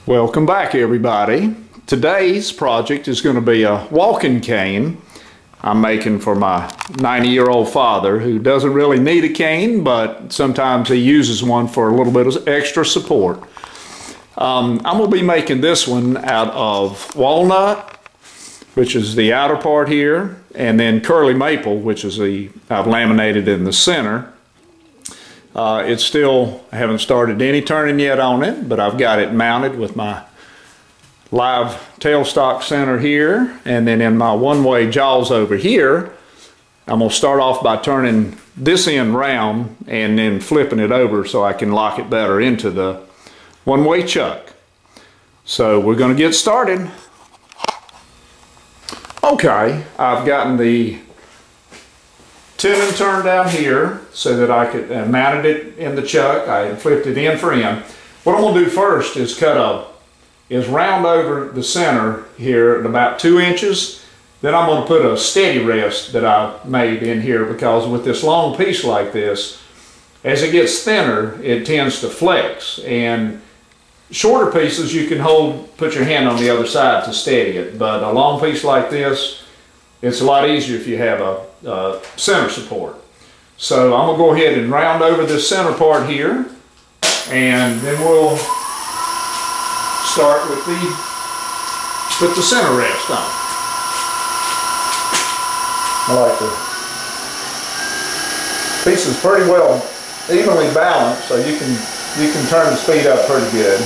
Welcome back, everybody. Today's project is going to be a walking cane I'm making for my 90-year-old father who doesn't really need a cane, but sometimes he uses one for a little bit of extra support. I'm going to be making this one out of walnut, which is the outer part here, and then curly maple, which is I've laminated in the center. It's still, I haven't started any turning yet on it, but I've got it mounted with my live tailstock center here, and then in my one-way jaws over here, I'm going to start off by turning this end round and then flipping it over so I can lock it better into the one-way chuck. So we're going to get started. Okay, I've gotten the tenon turned down here so that I could mounted it in the chuck. I flipped it end for end. What I'm going to do first is round over the center here at about 2 inches. Then I'm going to put a steady rest that I made in here, because with this long piece like this, as it gets thinner, it tends to flex. And shorter pieces you can put your hand on the other side to steady it, but a long piece like this, it's a lot easier if you have a center support. So I'm going to go ahead and round over this center part here, and then we'll start with the center rest on. I like the piece is pretty well evenly balanced, so you can turn the speed up pretty good.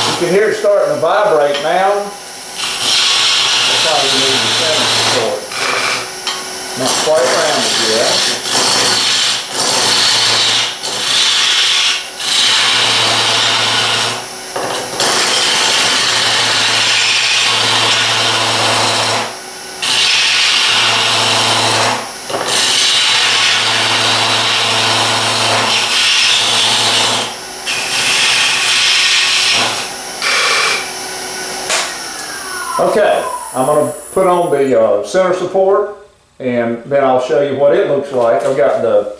You can hear it starting to vibrate now. That's how you need the center support. Not quite rounded yet. Okay, I'm going to put on the center support, and then I'll show you what it looks like. I've got the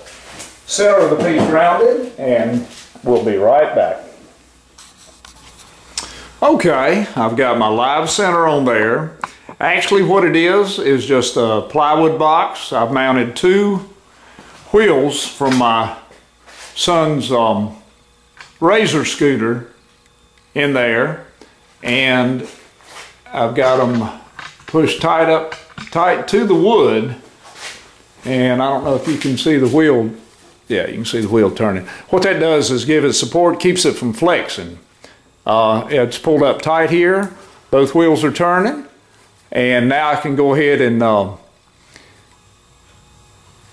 center of the piece rounded, and we'll be right back. Okay, I've got my live center on there. Actually, what it is just a plywood box. I've mounted 2 wheels from my son's razor scooter in there, and I've got them pushed tight to the wood, and I don't know if you can see the wheel. Yeah, you can see the wheel turning. What that does is give it support, keeps it from flexing. It's pulled up tight here. Both wheels are turning, and now I can go ahead and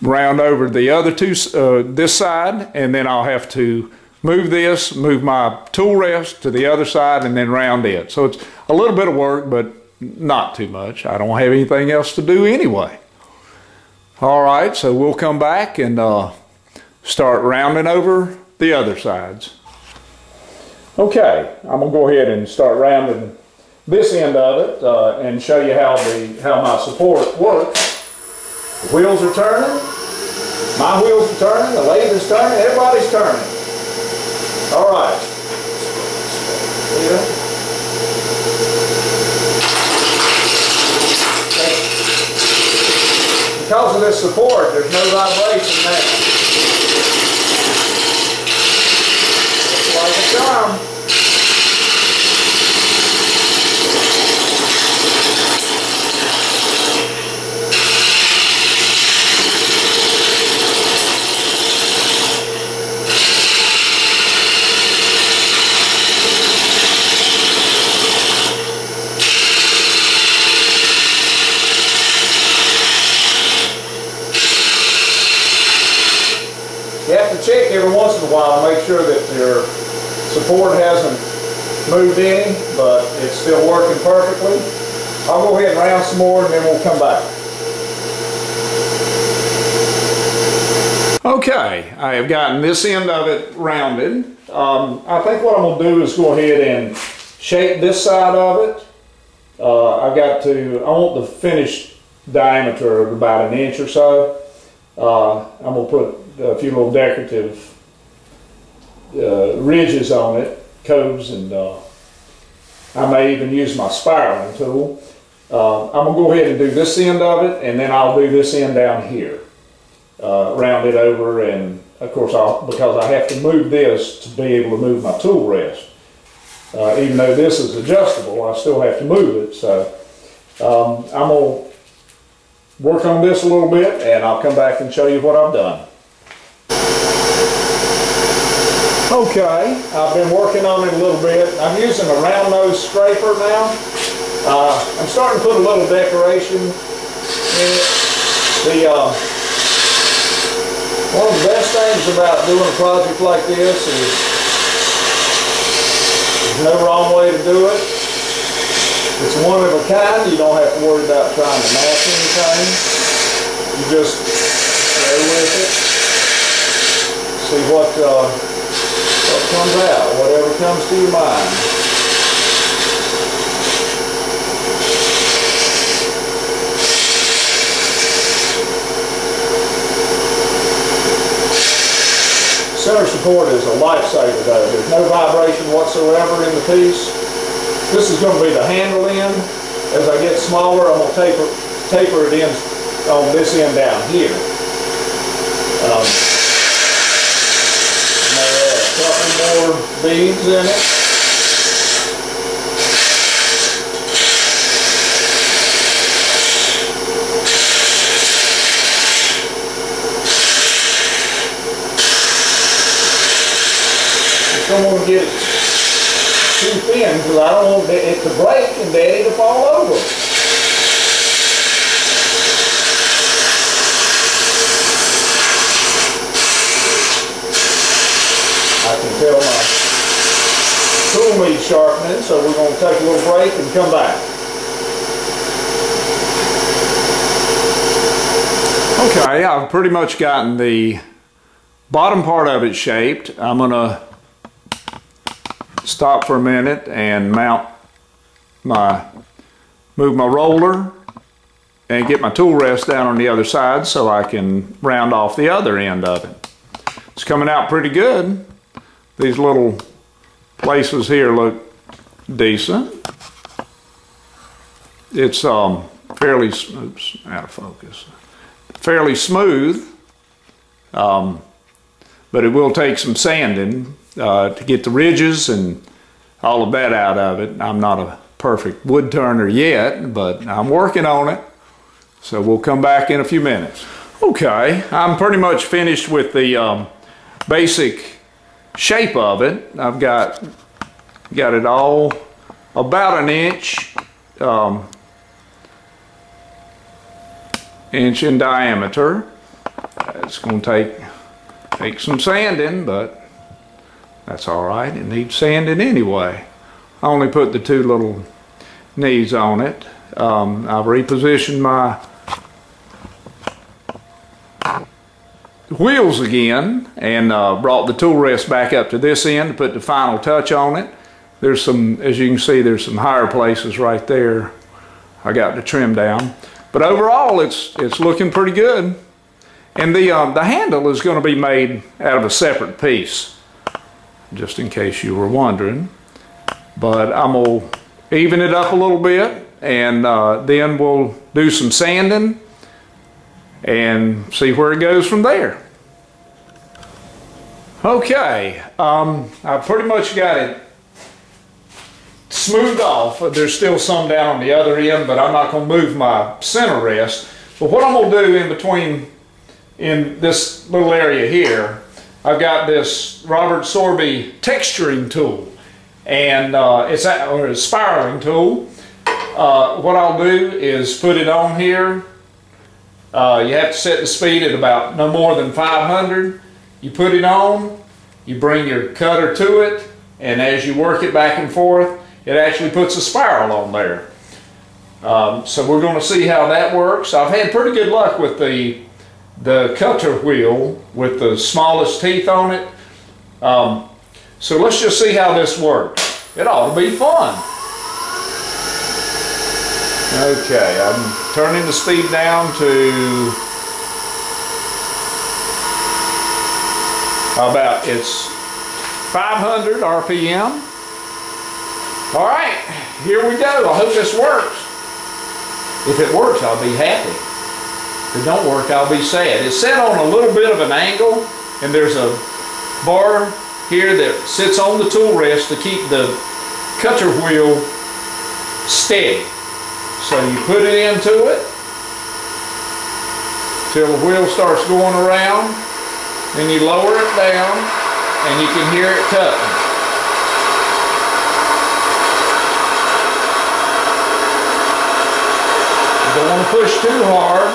round over the other two, this side, and then I'll have to move my tool rest to the other side and then round it. So it's a little bit of work, but not too much. I don't have anything else to do anyway. All right, so we'll come back and start rounding over the other sides. Okay, I'm gonna go ahead and start rounding this end of it and show you how my support works. The wheels are turning, my wheels are turning, the lathe is turning, everybody's turning. All right. Yeah. Because of this support, there's no vibration now. Looks like a charm. You have to check every once in a while to make sure that your support hasn't moved any, but it's still working perfectly. I'll go ahead and round some more and then we'll come back. Okay, I have gotten this end of it rounded. I think what I'm going to do is go ahead and shape this side of it. I want the finished diameter of about 1 inch or so. I'm going to put a few little decorative ridges on it, coves, and I may even use my spiraling tool. I'm going to go ahead and do this end of it, and then I'll do this end down here. Round it over, and of course because I have to move this to be able to move my tool rest. Even though this is adjustable, I still have to move it. So I'm going to work on this a little bit, and I'll come back and show you what I've done. Okay, I've been working on it a little bit. I'm using a round nose scraper now. I'm starting to put a little decoration in it. One of the best things about doing a project like this is there's no wrong way to do it. It's one of a kind. You don't have to worry about trying to match anything. You just go with it. See what comes out, whatever comes to your mind. Center support is a lifesaver though. There's no vibration whatsoever in the piece. This is going to be the handle end. As I get smaller, I'm going to taper it in on this end down here. May add a couple more beads in it. I don't want to get it too thin because I don't want it to break and Daddy to fall over. I can tell my tool needs sharpening, so we're going to take a little break and come back. Okay, I've pretty much gotten the bottom part of it shaped. I'm going to stop for a minute and move my roller and get my tool rest down on the other side so I can round off the other end of it. It's coming out pretty good. These little places here look decent. It's fairly, oops, out of focus, fairly smooth, but it will take some sanding to get the ridges and all of that out of it. I'm not a perfect wood turner yet, but I'm working on it. So we'll come back in a few minutes. Okay, I'm pretty much finished with the basic shape of it. I've got it all about 1 inch, inch in diameter. It's going to take some sanding, but that's all right. It needs sanding anyway. I only put the 2 little knees on it. I've repositioned my wheels again and brought the tool rest back up to this end to put the final touch on it. There's some, as you can see, there's some higher places right there I got to trim down. But overall, it's looking pretty good. And the handle is going to be made out of a separate piece, just in case you were wondering. But I'm going to even it up a little bit, and then we'll do some sanding and see where it goes from there. Okay, I pretty much got it smoothed off. There's still some down on the other end, but I'm not going to move my center rest. But what I'm going to do in between, in this little area here, I've got this Robert Sorby texturing tool, and it's a spiraling tool. What I'll do is put it on here. You have to set the speed at about no more than 500. You put it on, you bring your cutter to it, and as you work it back and forth, it actually puts a spiral on there. So we're going to see how that works. I've had pretty good luck with the cutter wheel with the smallest teeth on it. So let's just see how this works. It ought to be fun. Okay, I'm turning the speed down to about, it's 500 RPM. All right, here we go. I hope this works. If it works, I'll be happy. If it don't work, I'll be sad. It's set on a little bit of an angle, and there's a bar here that sits on the tool rest to keep the cutter wheel steady. So you put it into it till the wheel starts going around, then you lower it down, and you can hear it cutting. Don't want to push too hard.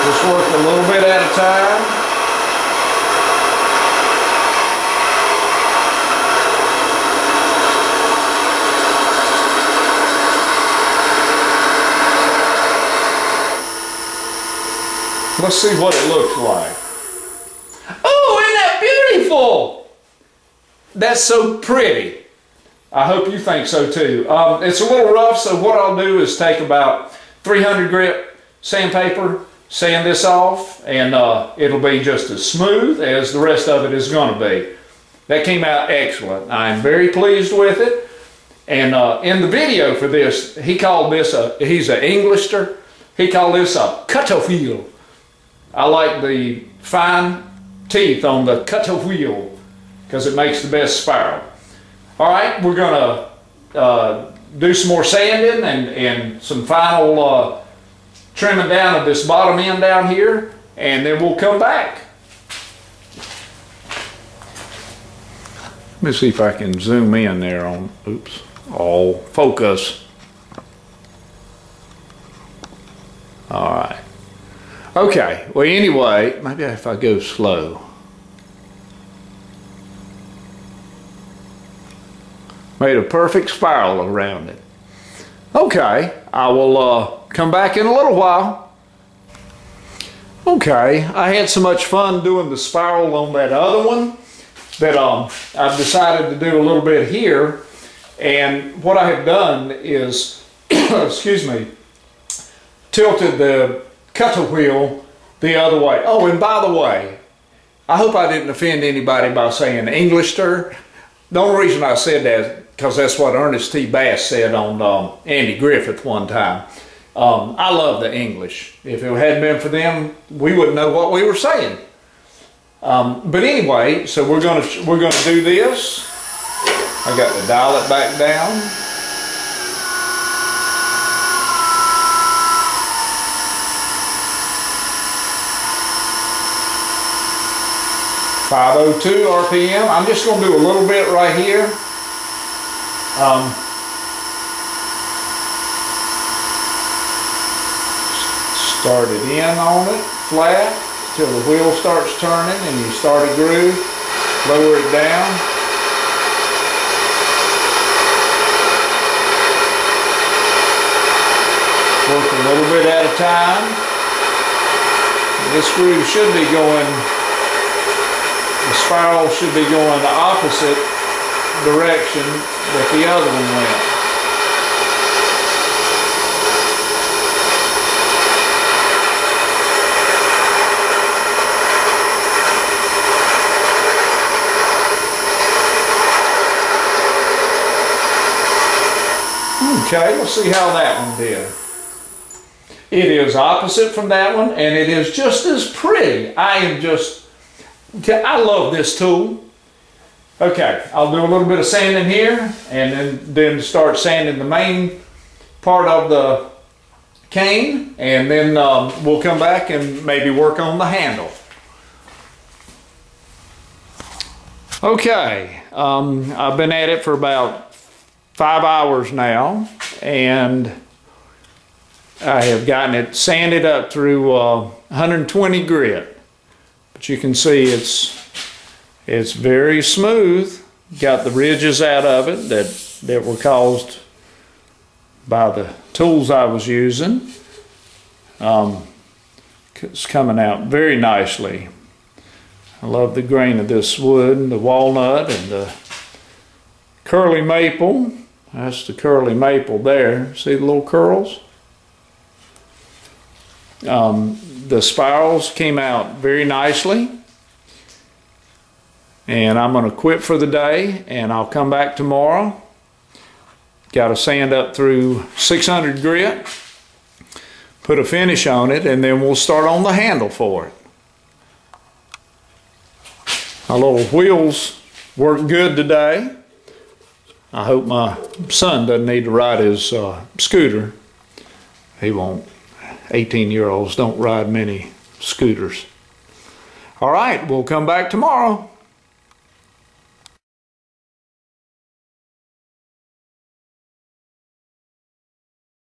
Just work a little bit at a time. Let's see what it looks like. Oh, isn't that beautiful? That's so pretty. I hope you think so too. It's a little rough, so what I'll do is take about 300 grit sandpaper, sand this off, and it'll be just as smooth as the rest of it is going to be. That came out excellent. I'm very pleased with it. And in the video for this, he called this he's an Englisher. He called this a cutter wheel. I like the fine teeth on the cutter wheel because it makes the best spiral. All right, we're going to do some more sanding and some final trimming down of this bottom end down here, and then we'll come back. Let me see if I can zoom in there on, oops, all focus. All right. Okay, well anyway, maybe if I go slow. Made a perfect spiral around it. Okay, I will come back in a little while. Okay, I had so much fun doing the spiral on that other one that I've decided to do a little bit here. And what I have done is, excuse me, tilted the cutter wheel the other way. Oh, and by the way, I hope I didn't offend anybody by saying Englisher. The only reason I said that, because that's what Ernest T. Bass said on Andy Griffith one time. I love the English. If it hadn't been for them, we wouldn't know what we were saying. But anyway, so we're gonna do this. I got to dial it back down. .502 RPM. I'm just going to do a little bit right here. Start it in on it flat till the wheel starts turning and you start a groove. Lower it down. Work a little bit at a time. This groove should be going, the spiral should be going the opposite direction that the other one went. Okay, let's see how that one did. It is opposite from that one, and it is just as pretty. I love this tool. Okay, I'll do a little bit of sanding here, and then start sanding the main part of the cane, and then we'll come back and maybe work on the handle. Okay, I've been at it for about 5 hours now, and I have gotten it sanded up through 120 grit. But you can see it's very smooth, got the ridges out of it that were caused by the tools I was using. It's coming out very nicely. I love the grain of this wood, the walnut and the curly maple. That's the curly maple there. See the little curls? The spirals came out very nicely. And I'm going to quit for the day, and I'll come back tomorrow. Got to sand up through 600 grit, put a finish on it, and then we'll start on the handle for it. My little wheels work good today. I hope my son doesn't need to ride his scooter. He won't. 18-year-olds don't ride many scooters. All right, we'll come back tomorrow.